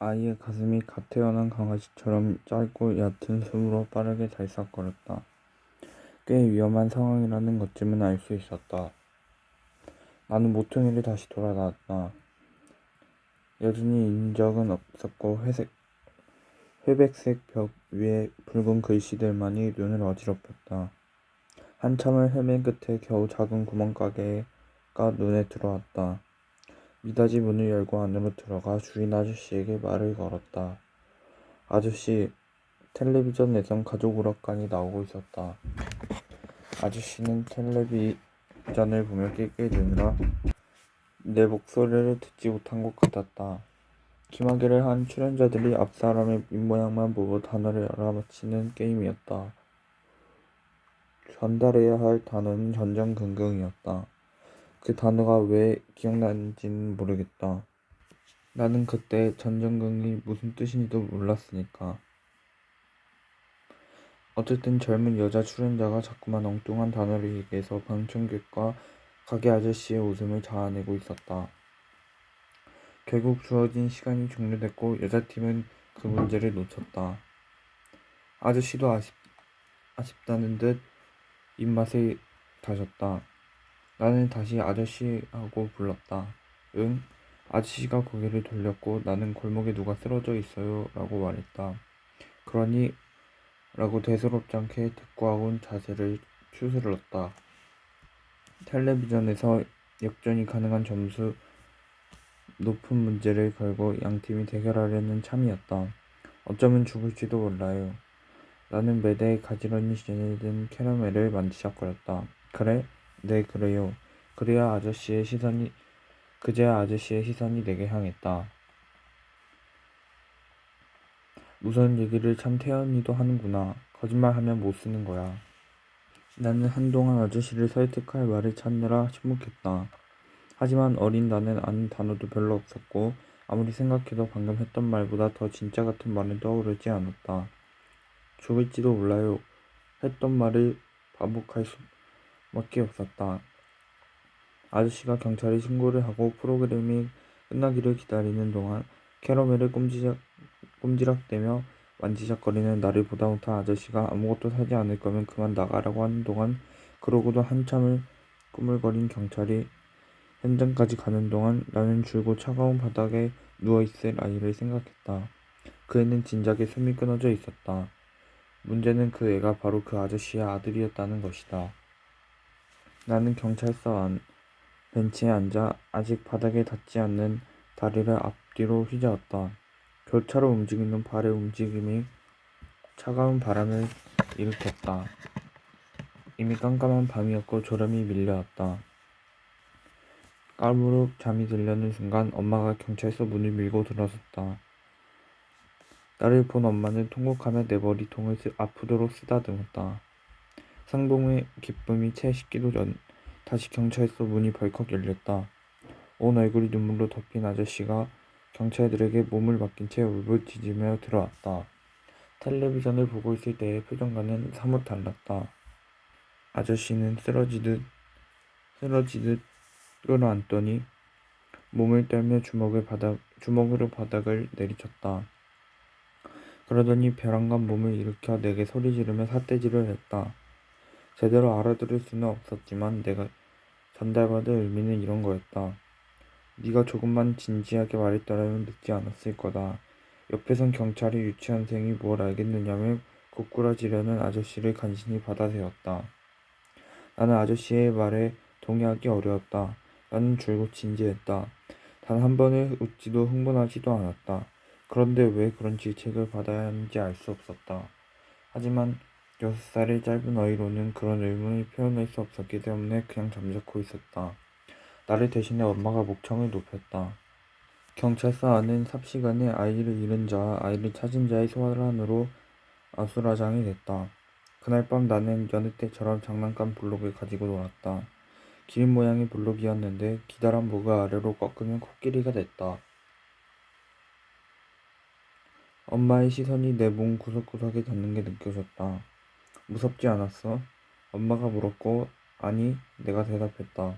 아이의 가슴이 갓 태어난 강아지처럼 짧고 얕은 숨으로 빠르게 달싹거렸다. 꽤 위험한 상황이라는 것쯤은 알 수 있었다. 나는 모퉁이를 다시 돌아 나왔다. 여전히 인적은 없었고 회백색 벽 위에 붉은 글씨들만이 눈을 어지럽혔다. 한참을 헤맨 끝에 겨우 작은 구멍가게가 눈에 들어왔다. 미닫이 문을 열고 안으로 들어가 주인 아저씨에게 말을 걸었다. 아저씨, 텔레비전에선 가족 오락관이 나오고 있었다. 아저씨는 텔레비전을 보며 낄낄대느라 내 목소리를 듣지 못한 것 같았다. 기마개를 한 출연자들이 앞 사람의 입모양만 보고 단어를 알아맞히는 게임이었다. 전달해야 할 단어는 전전긍긍이었다. 그 단어가 왜 기억나는지는 모르겠다. 나는 그때 전전긍긍이 무슨 뜻인지도 몰랐으니까. 어쨌든 젊은 여자 출연자가 자꾸만 엉뚱한 단어를 얘기해서 방청객과 가게 아저씨의 웃음을 자아내고 있었다. 결국 주어진 시간이 종료됐고 여자팀은 그 문제를 놓쳤다. 아저씨도 아쉽다는 듯 입맛을 다졌다. 나는 다시 아저씨하고 불렀다. 응? 아저씨가 고개를 돌렸고 나는 골목에 누가 쓰러져 있어요 라고 말했다. 그러니? 라고 대수롭지 않게 대꾸하고는 자세를 추스렀다. 텔레비전에서 역전이 가능한 점수 높은 문제를 걸고 양팀이 대결하려는 참이었다. 어쩌면 죽을지도 몰라요. 나는 매대에 가지런히 지내든 캐러멜을 만지작거렸다. 그래? 네, 그래요. 그제야 아저씨의 시선이 내게 향했다. 무서운 얘기를 참 태연히도 하는구나. 거짓말하면 못 쓰는 거야. 나는 한동안 아저씨를 설득할 말을 찾느라 침묵했다. 하지만 어린 나는 아는 단어도 별로 없었고 아무리 생각해도 방금 했던 말보다 더 진짜 같은 말은 떠오르지 않았다. 죽을지도 몰라요. 했던 말을 반복할 수밖에 없었다. 아저씨가 경찰에 신고를 하고 프로그램이 끝나기를 기다리는 동안 캐러멜을 꼼지락대며 만지작거리는 나를 보다 못한 아저씨가 아무것도 사지 않을 거면 그만 나가라고 하는 동안 그러고도 한참을 꾸물거린 경찰이 현장까지 가는 동안 나는 줄곧 차가운 바닥에 누워있을 아이를 생각했다. 그 애는 진작에 숨이 끊어져 있었다. 문제는 그 애가 바로 그 아저씨의 아들이었다는 것이다. 나는 경찰서 안 벤치에 앉아 아직 바닥에 닿지 않는 다리를 앞뒤로 휘저었다. 교차로 움직이는 발의 움직임이 차가운 바람을 일으켰다. 이미 깜깜한 밤이었고 졸음이 밀려왔다. 까무룩 잠이 들려는 순간 엄마가 경찰서 문을 밀고 들어섰다. 나를 본 엄마는 통곡하며 내 머리통을 아프도록 쓰다듬었다. 상봉의 기쁨이 채 식기도 전 다시 경찰서 문이 벌컥 열렸다. 온 얼굴이 눈물로 덮인 아저씨가 경찰들에게 몸을 맡긴 채 울부짖으며 들어왔다. 텔레비전을 보고 있을 때의 표정과는 사뭇 달랐다. 아저씨는 쓰러지듯 끌어안더니 몸을 떨며 주먹으로 바닥을 내리쳤다. 그러더니 벼랑간 몸을 일으켜 내게 소리 지르며 삿대질을 했다. 제대로 알아들을 수는 없었지만 내가 전달받을 의미는 이런 거였다. 네가 조금만 진지하게 말했더라면 늦지 않았을 거다. 옆에선 경찰이 유치원생이 뭘 알겠느냐며 고꾸라지려는 아저씨를 간신히 받아세웠다. 나는 아저씨의 말에 동의하기 어려웠다. 나는 줄곧 진지했다. 단 한 번을 웃지도 흥분하지도 않았다. 그런데 왜 그런 질책을 받아야 하는지 알 수 없었다. 하지만 6살의 짧은 어이로는 그런 의문을 표현할 수 없었기 때문에 그냥 잠자코 있었다. 나를 대신해 엄마가 목청을 높였다. 경찰서 안은 삽시간에 아이를 잃은 자와 아이를 찾은 자의 소란으로 아수라장이 됐다. 그날 밤 나는 여느 때처럼 장난감 블록을 가지고 놀았다. 기린 모양의 블록이었는데 기다란 목을 아래로 꺾으면 코끼리가 됐다. 엄마의 시선이 내 몸 구석구석에 닿는 게 느껴졌다. 무섭지 않았어? 엄마가 물었고 아니, 내가 대답했다.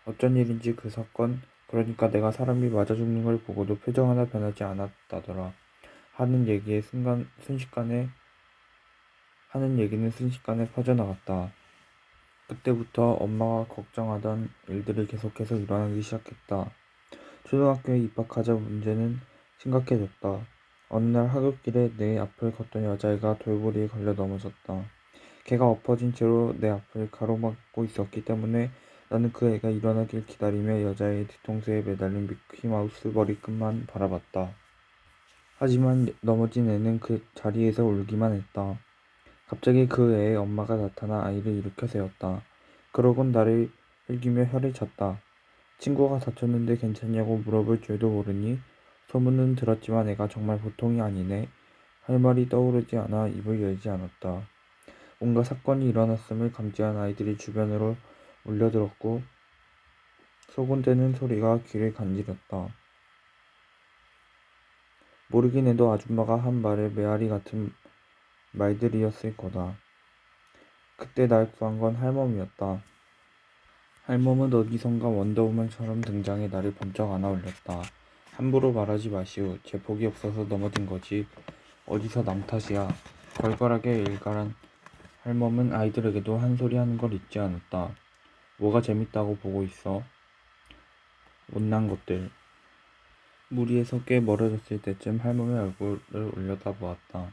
어쩐 일인지 그 사건 그러니까 내가 사람이 맞아 죽는 걸 보고도 표정 하나 변하지 않았다더라. 하는 얘기는 순식간에 퍼져나갔다. 그때부터 엄마가 걱정하던 일들이 계속해서 일어나기 시작했다. 초등학교에 입학하자 문제는 심각해졌다. 어느 날 하굣길에 내 앞을 걷던 여자애가 돌고리에 걸려 넘어졌다. 걔가 엎어진 채로 내 앞을 가로막고 있었기 때문에 나는 그 애가 일어나길 기다리며 여자애의 뒤통수에 매달린 미키마우스 머리끝만 바라봤다. 하지만 넘어진 애는 그 자리에서 울기만 했다. 갑자기 그 애의 엄마가 나타나 아이를 일으켜 세웠다. 그러곤 나를 흘기며 혀를 찼다. 친구가 다쳤는데 괜찮냐고 물어볼 줄도 모르니 소문은 들었지만 애가 정말 보통이 아니네. 할 말이 떠오르지 않아 입을 열지 않았다. 뭔가 사건이 일어났음을 감지한 아이들이 주변으로 몰려들었고 소곤대는 소리가 귀를 간지렸다. 모르긴 해도 아줌마가 한 말의 메아리 같은 말들이었을 거다. 그때 날 구한 건 할멈이었다. 할멈은 어디선가 원더우먼처럼 등장해 나를 번쩍 안아 올렸다. 함부로 말하지 마시오. 제 복이 없어서 넘어진 거지. 어디서 남 탓이야. 걸걸하게 일갈한 할멈은 아이들에게도 한 소리 하는 걸 잊지 않았다. 뭐가 재밌다고 보고 있어? 못난 것들. 무리에서 꽤 멀어졌을 때쯤 할멈의 얼굴을 올려다보았다.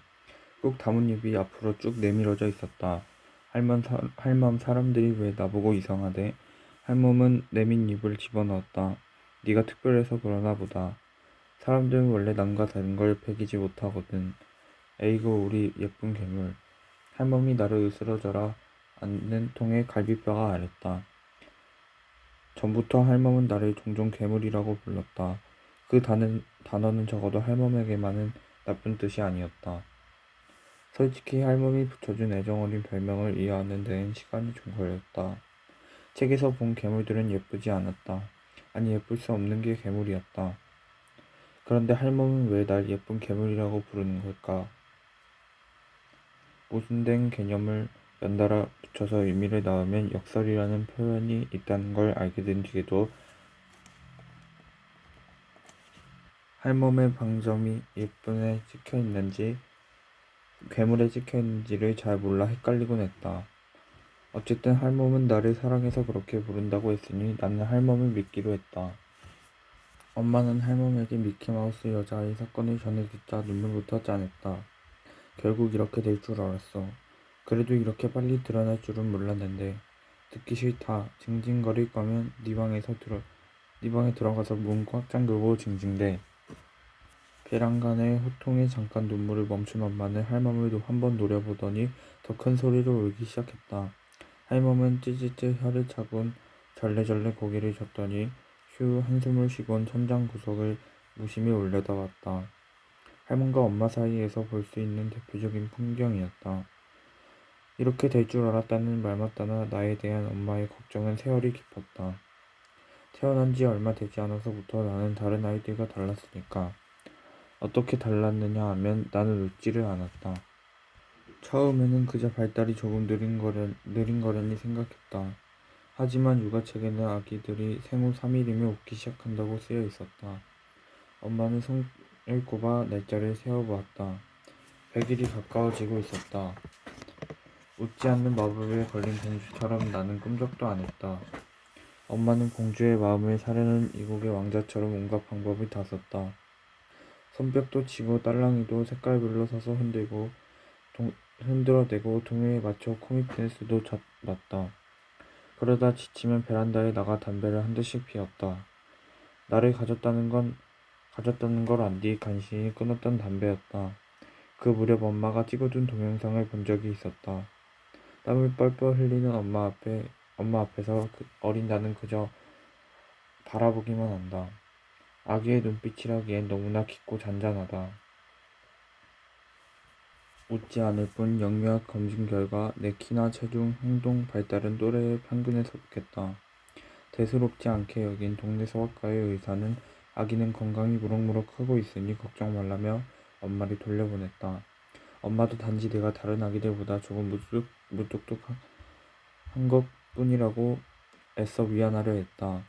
꾹 다문 입이 앞으로 쭉 내밀어져 있었다. 할멈 사람들이 왜 나보고 이상하대? 할멈은 내민 입을 집어넣었다. 네가 특별해서 그러나 보다. 사람들은 원래 남과 다른 걸 배기지 못하거든. 에이구 우리 예쁜 괴물. 할멈이 나를 으스러져라 앉는 통에 갈비뼈가 아렸다. 전부터 할멈은 나를 종종 괴물이라고 불렀다. 그 단어는 적어도 할멈에게만은 나쁜 뜻이 아니었다. 솔직히 할멈이 붙여준 애정어린 별명을 이해하는 데는 시간이 좀 걸렸다. 책에서 본 괴물들은 예쁘지 않았다. 아니 예쁠 수 없는 게 괴물이었다. 그런데 할멈은 왜 날 예쁜 괴물이라고 부르는 걸까? 모순된 개념을 연달아 붙여서 의미를 낳으면 역설이라는 표현이 있다는 걸 알게 된 뒤에도 할멈의 방점이 예쁜에 찍혀있는지 괴물에 찍혀있는지를 잘 몰라 헷갈리곤 했다. 어쨌든 할멈은 나를 사랑해서 그렇게 부른다고 했으니 나는 할멈을 믿기로 했다. 엄마는 할멈에게 미키마우스 여자아이 사건을 전해 듣자 눈물부터 짠했다. 결국 이렇게 될 줄 알았어. 그래도 이렇게 빨리 드러날 줄은 몰랐는데. 듣기 싫다. 징징거릴 거면 네 방에 들어가서 문 꽉 잠그고 징징대. 베란간의 호통에 잠깐 눈물을 멈춘 엄마는 할멈을 한번 노려보더니 더 큰 소리로 울기 시작했다. 할멈은 찌릿찌릿 혀를 차곤 절레절레 고개를 젓더니 휴 한숨을 쉬곤 천장 구석을 무심히 올려다봤다. 할멈과 엄마 사이에서 볼 수 있는 대표적인 풍경이었다. 이렇게 될 줄 알았다는 말마따나 나에 대한 엄마의 걱정은 세월이 깊었다. 태어난 지 얼마 되지 않아서부터 나는 다른 아이들과 달랐으니까. 어떻게 달랐느냐 하면 나는 웃지를 않았다. 처음에는 그저 발달이 조금 느린 거려니 생각했다. 하지만 육아책에는 아기들이 생후 3일이면 웃기 시작한다고 쓰여 있었다. 엄마는 손을 꼽아 날짜를 세어보았다. 100일이 가까워지고 있었다. 웃지 않는 마법에 걸린 공주처럼 나는 꿈쩍도 안 했다. 엄마는 공주의 마음을 사려는 이국의 왕자처럼 온갖 방법을 다 썼다. 손뼉도 치고 딸랑이도 색깔별로 서서 흔들어대고 동요에 맞춰 코믹 댄스도 놨다. 그러다 지치면 베란다에 나가 담배를 한 대씩 피웠다. 나를 가졌다는 걸 안 뒤 간신히 끊었던 담배였다. 그 무렵 엄마가 찍어둔 동영상을 본 적이 있었다. 땀을 뻘뻘 흘리는 엄마 앞에서 어린 나는 그저 바라보기만 한다. 아기의 눈빛이라기엔 너무나 깊고 잔잔하다. 웃지 않을 뿐 영유아 검진 결과 내 키나 체중, 행동, 발달은 또래의 평균에 속했다. 대수롭지 않게 여긴 동네 소아과의 의사는 아기는 건강히 무럭무럭 크고 있으니 걱정 말라며 엄마를 돌려보냈다. 엄마도 단지 내가 다른 아기들보다 조금 무뚝뚝한 것 뿐이라고 애써 위안하려 했다.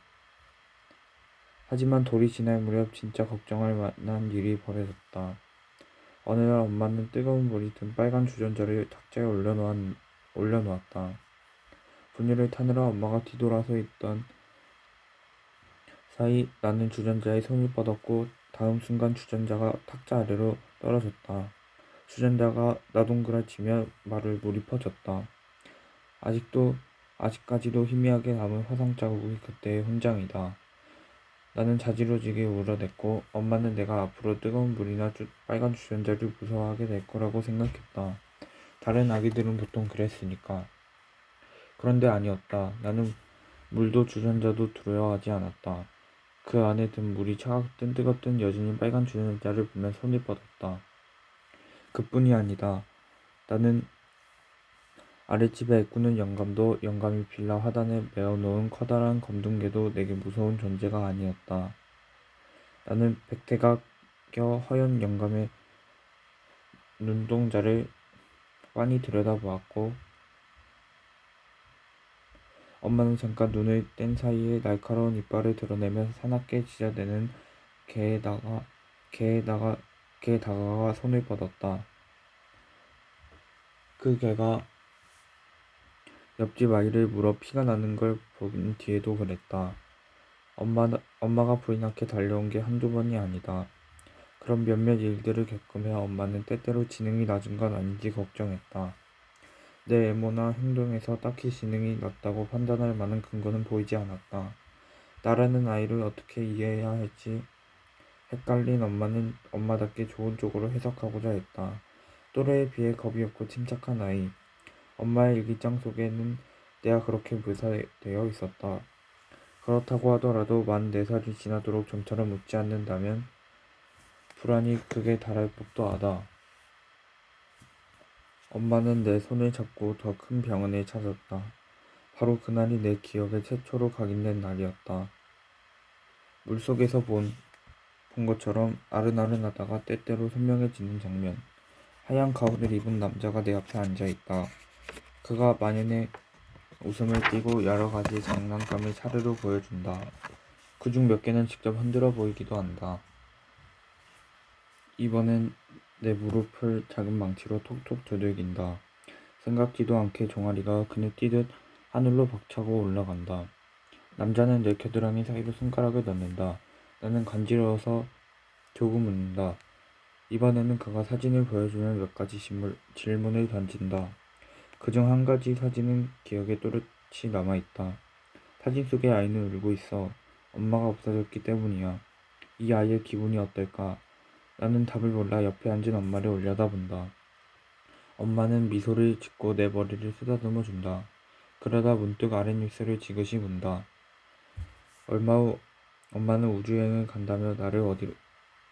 하지만 돌이 지날 무렵 진짜 걱정할 만한 일이 벌어졌다. 어느 날 엄마는 뜨거운 물이 든 빨간 주전자를 탁자에 올려놓았다. 분유를 타느라 엄마가 뒤돌아서 있던 사이 나는 주전자에 손을 뻗었고 다음 순간 주전자가 탁자 아래로 떨어졌다. 주전자가 나동그라치며 마를 물이 퍼졌다. 아직까지도 희미하게 남은 화상 자국이 그때의 훈장이다. 나는 자지러지게 울어댔고 엄마는 내가 앞으로 뜨거운 물이나 빨간 주전자를 무서워하게 될 거라고 생각했다. 다른 아기들은 보통 그랬으니까. 그런데 아니었다. 나는 물도 주전자도 두려워하지 않았다. 그 안에 든 물이 차갑든 뜨겁든 여전히 빨간 주전자를 보며 손을 뻗었다. 그뿐이 아니다. 나는 아랫집에 애꾸는 영감도 영감이 빌라 화단에 메어놓은 커다란 검둥개도 내게 무서운 존재가 아니었다. 나는 백태가 껴 허연 영감의 눈동자를 빤히 들여다보았고 엄마는 잠깐 눈을 뗀 사이에 날카로운 이빨을 드러내며 사납게 짖어대는 개에 다가가 손을 뻗었다. 그 개가 옆집 아이를 물어 피가 나는 걸 본 뒤에도 그랬다. 엄마가 불이 나게 달려온 게 한두 번이 아니다. 그런 몇몇 일들을 겪으며 엄마는 때때로 지능이 낮은 건 아닌지 걱정했다. 내 외모나 행동에서 딱히 지능이 낮다고 판단할 만한 근거는 보이지 않았다. 나라는 아이를 어떻게 이해해야 할지 헷갈린 엄마는 엄마답게 좋은 쪽으로 해석하고자 했다. 또래에 비해 겁이 없고 침착한 아이. 엄마의 일기장 속에는 내가 그렇게 묘사되어 있었다. 그렇다고 하더라도 만 4살이 지나도록 좀처럼 웃지 않는다면 불안이 극에 달할 법도 하다. 엄마는 내 손을 잡고 더 큰 병원에 찾았다. 바로 그날이 내 기억에 최초로 각인된 날이었다. 물속에서 본 것처럼 아른아른하다가 때때로 선명해지는 장면. 하얀 가운을 입은 남자가 내 앞에 앉아있다. 그가 만연의 웃음을 띠고 여러 가지 장난감을 차례로 보여준다. 그중 몇 개는 직접 흔들어 보이기도 한다. 이번엔 내 무릎을 작은 망치로 톡톡 두들긴다. 생각지도 않게 종아리가 그늘 뛰듯 하늘로 벅차고 올라간다. 남자는 내 겨드랑이 사이로 손가락을 넣는다. 나는 간지러워서 조금 웃는다. 이번에는 그가 사진을 보여주며 몇 가지 질문을 던진다. 그중 한 가지 사진은 기억에 또렷이 남아있다. 사진 속의 아이는 울고 있어. 엄마가 없어졌기 때문이야. 이 아이의 기분이 어떨까? 나는 답을 몰라 옆에 앉은 엄마를 올려다본다. 엄마는 미소를 짓고 내 머리를 쓰다듬어 준다. 그러다 문득 아랫입술을 지그시 문다. 얼마 후 엄마는 우주여행을 간다며 나를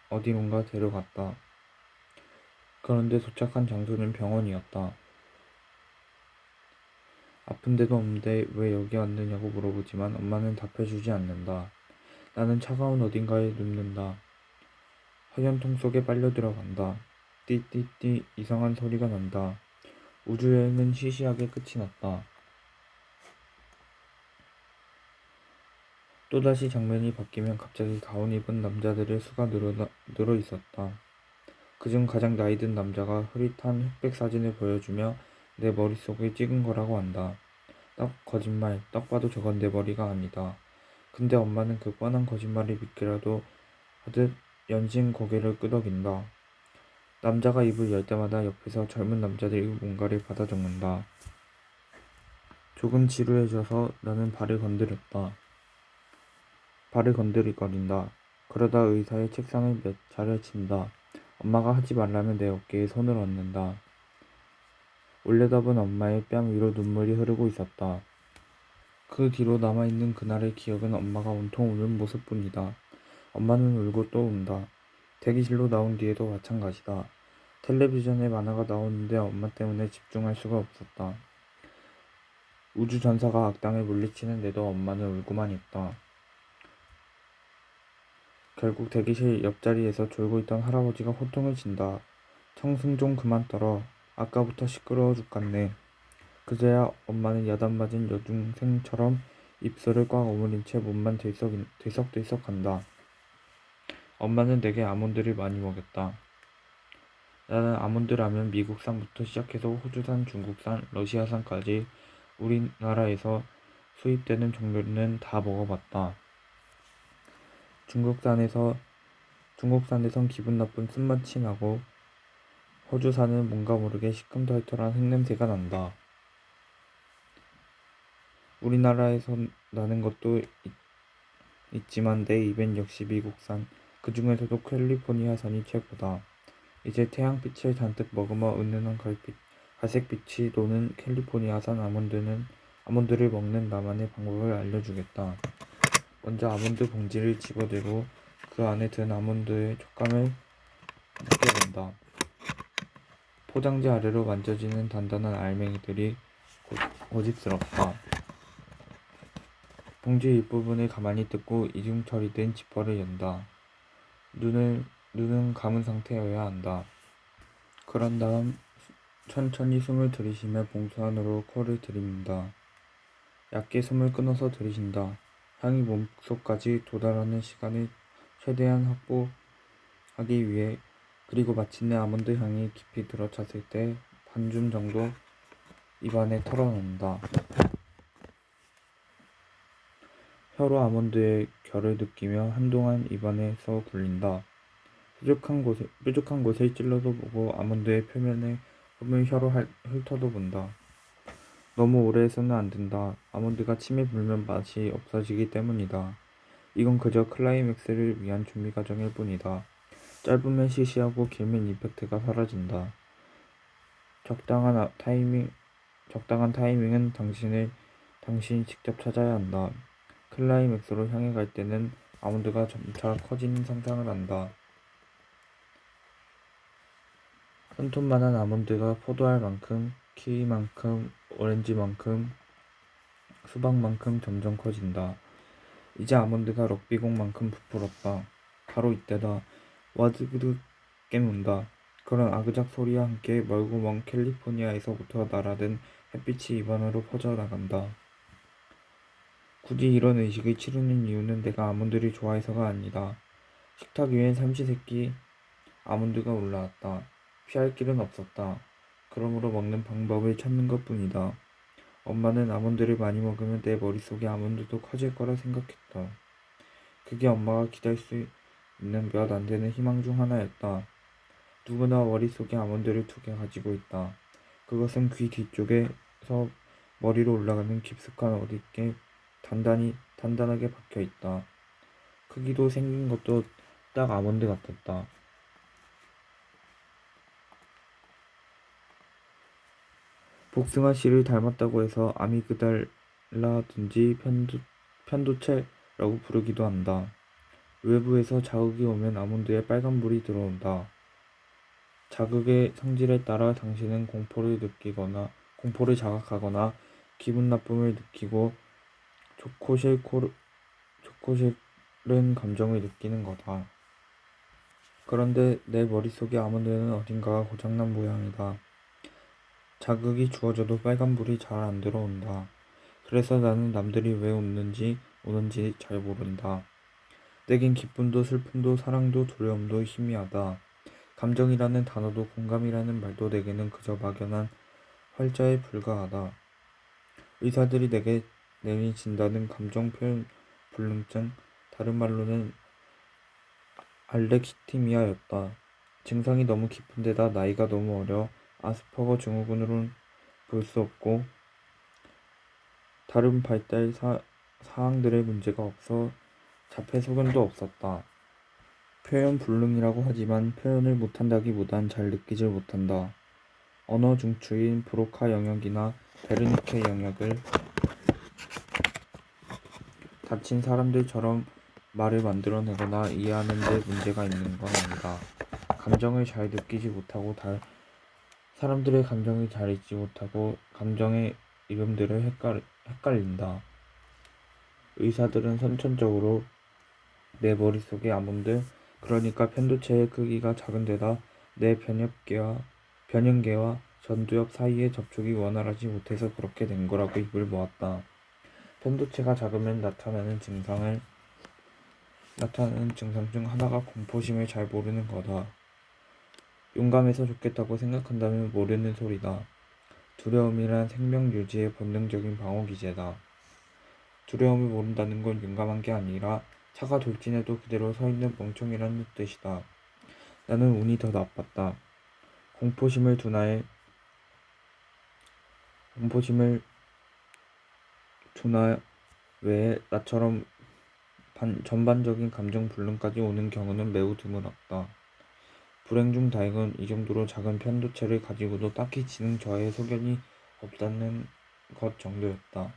어디론가 데려갔다. 그런데 도착한 장소는 병원이었다. 아픈 데도 없는데 왜 여기 왔느냐고 물어보지만 엄마는 답해주지 않는다. 나는 차가운 어딘가에 눕는다. 하얀 통 속에 빨려 들어간다. 띠띠띠 이상한 소리가 난다. 우주여행은 시시하게 끝이 났다. 또다시 장면이 바뀌면 갑자기 가운 입은 남자들의 수가 늘어 있었다. 그중 가장 나이든 남자가 흐릿한 흑백 사진을 보여주며 내 머릿속을 찍은 거라고 한다. 거짓말. 딱 봐도 저건 내 머리가 아니다. 근데 엄마는 그 뻔한 거짓말을 믿기라도 하듯 연신 고개를 끄덕인다. 남자가 입을 열 때마다 옆에서 젊은 남자들이 뭔가를 받아 적는다. 조금 지루해져서 나는 발을 건드리거린다. 그러다 의사의 책상을 몇 차례 친다. 엄마가 하지 말라면 내 어깨에 손을 얹는다. 올려다본 엄마의 뺨 위로 눈물이 흐르고 있었다. 그 뒤로 남아있는 그날의 기억은 엄마가 온통 우는 모습뿐이다. 엄마는 울고 또 운다. 대기실로 나온 뒤에도 마찬가지다. 텔레비전에 만화가 나오는데 엄마 때문에 집중할 수가 없었다. 우주 전사가 악당을 물리치는데도 엄마는 울고만 있다. 결국 대기실 옆자리에서 졸고 있던 할아버지가 호통을 친다. 청승 좀 그만 떨어. 아까부터 시끄러워 죽겠네. 그제야 엄마는 야단 맞은 여중생처럼 입술을 꽉 오므린 채 몸만 들썩들썩한다. 엄마는 내게 아몬드를 많이 먹였다. 나는 아몬드라면 미국산부터 시작해서 호주산, 중국산, 러시아산까지 우리나라에서 수입되는 종류는 다 먹어봤다. 중국산에선 기분 나쁜 쓴맛이 나고 호주산은 뭔가 모르게 시큼털털한 흙냄새가 난다. 우리나라에서 나는 것도 있지만 내 입엔 역시 미국산, 그 중에서도 캘리포니아산이 최고다. 이제 태양빛을 잔뜩 머금어 은은한 갈색빛이 도는 캘리포니아산 아몬드를 먹는 나만의 방법을 알려주겠다. 먼저 아몬드 봉지를 집어들고 그 안에 든 아몬드의 촉감을 느껴본다. 포장지 아래로 만져지는 단단한 알맹이들이 고집스럽다. 봉지 윗부분을 가만히 뜯고 이중 처리된 지퍼를 연다. 눈은 감은 상태여야 한다. 그런 다음 천천히 숨을 들이쉬며 봉투 안으로 코를 들이민다. 얕게 숨을 끊어서 들이쉰다. 향이 몸속까지 도달하는 시간을 최대한 확보하기 위해, 그리고 마침내 아몬드 향이 깊이 들어찼을 때 반 줌 정도 입안에 털어넣는다. 혀로 아몬드의 결을 느끼며 한동안 입안에서 굴린다. 뾰족한 곳을 찔러도 보고 아몬드의 표면에 흠을 혀로 훑어도 본다. 너무 오래 해서는 안 된다. 아몬드가 침에 불면 맛이 없어지기 때문이다. 이건 그저 클라이맥스를 위한 준비 과정일 뿐이다. 짧으면 시시하고 길면 임팩트가 사라진다. 적당한 타이밍은 당신이 직접 찾아야 한다. 클라이맥스로 향해 갈 때는 아몬드가 점차 커지는 상상을 한다. 손톱만한 아몬드가 포도알만큼, 키위만큼, 오렌지만큼, 수박만큼 점점 커진다. 이제 아몬드가 럭비공만큼 부풀었다. 바로 이때다. 와드그득 깨문다. 그런 아그작 소리와 함께 멀고 먼 캘리포니아에서부터 날아든 햇빛이 입안으로 퍼져나간다. 굳이 이런 의식을 치르는 이유는 내가 아몬드를 좋아해서가 아니다. 식탁 위엔 삼시세끼 아몬드가 올라왔다. 피할 길은 없었다. 그러므로 먹는 방법을 찾는 것뿐이다. 엄마는 아몬드를 많이 먹으면 내 머릿속에 아몬드도 커질 거라 생각했다. 그게 엄마가 기댈 수 있는 몇 안 되는 희망 중 하나였다. 누구나 머릿속에 아몬드를 2개 가지고 있다. 그것은 귀 뒤쪽에서 머리로 올라가는 깊숙한 어디께 단단하게 박혀 있다. 크기도 생긴 것도 딱 아몬드 같았다. 복숭아 씨를 닮았다고 해서 아미그달라든지 편도체라고 부르기도 한다. 외부에서 자극이 오면 아몬드에 빨간불이 들어온다. 자극의 성질에 따라 당신은 공포를 자각하거나 기분 나쁨을 느끼고 좋고 싫은 감정을 느끼는 거다. 그런데 내 머릿속의 아몬드는 어딘가가 고장난 모양이다. 자극이 주어져도 빨간불이 잘 안 들어온다. 그래서 나는 남들이 왜 우는지 잘 모른다. 내겐 기쁨도 슬픔도 사랑도 두려움도 희미하다. 감정이라는 단어도 공감이라는 말도 내게는 그저 막연한 활자에 불과하다. 의사들이 내게 내린 진단은 감정표현 불능증, 다른 말로는 알렉시티미아였다. 증상이 너무 깊은 데다 나이가 너무 어려 아스퍼거 증후군으로는 볼 수 없고 다른 발달 사항들의 문제가 없어 자폐 소견도 없었다. 표현 불능이라고 하지만 표현을 못한다기보단 잘 느끼질 못한다. 언어 중추인 브로카 영역이나 베르니케 영역을 다친 사람들처럼 말을 만들어내거나 이해하는 데 문제가 있는 건 아니다. 감정을 잘 느끼지 못하고 사람들의 감정을 잘 잊지 못하고 감정의 이름들을 헷갈린다. 의사들은 선천적으로 내 머릿속의 아몬드, 그러니까 편도체의 크기가 작은 데다 내 변형계와 전두엽 사이의 접촉이 원활하지 못해서 그렇게 된 거라고 입을 모았다. 편도체가 작으면 나타나는 증상 중 하나가 공포심을 잘 모르는 거다. 용감해서 좋겠다고 생각한다면 모르는 소리다. 두려움이란 생명 유지의 본능적인 방어 기제다. 두려움을 모른다는 건 용감한 게 아니라 차가 돌진해도 그대로 서 있는 멍청이라는 뜻이다. 나는 운이 더 나빴다. 공포심을 두나 외에 나처럼 전반적인 감정 불능까지 오는 경우는 매우 드물었다. 불행 중 다행은 이 정도로 작은 편도체를 가지고도 딱히 지능 저하의 소견이 없다는 것 정도였다.